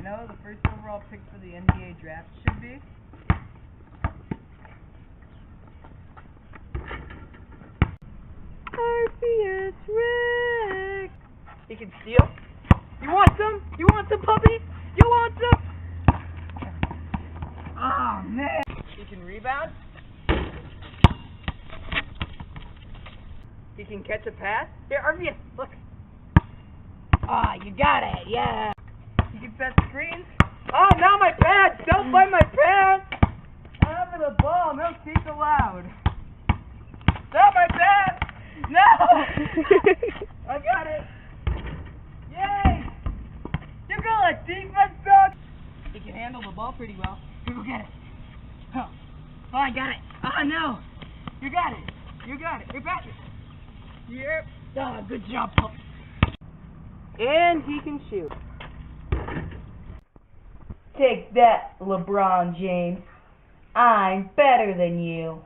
know who the first overall pick for the NBA draft should be? Arceus Rex! He can steal. You want some? You want some, puppy? You want some? Oh, man. He can rebound. He can catch a pass. Here, Arceus, look. Ah, you got it, yeah. He can set screens. Oh, now my pants! Don't bite my pants! Over the ball, no kick allowed. Stop my pants! No! I got it. Yay! You call it defense, dog? He can handle the ball pretty well. Here, go get it. Oh, I got it. Oh, no. You got it. You got it. You're back. Yep. Oh, good job, pup. And he can shoot. Take that, LeBron James. I'm better than you.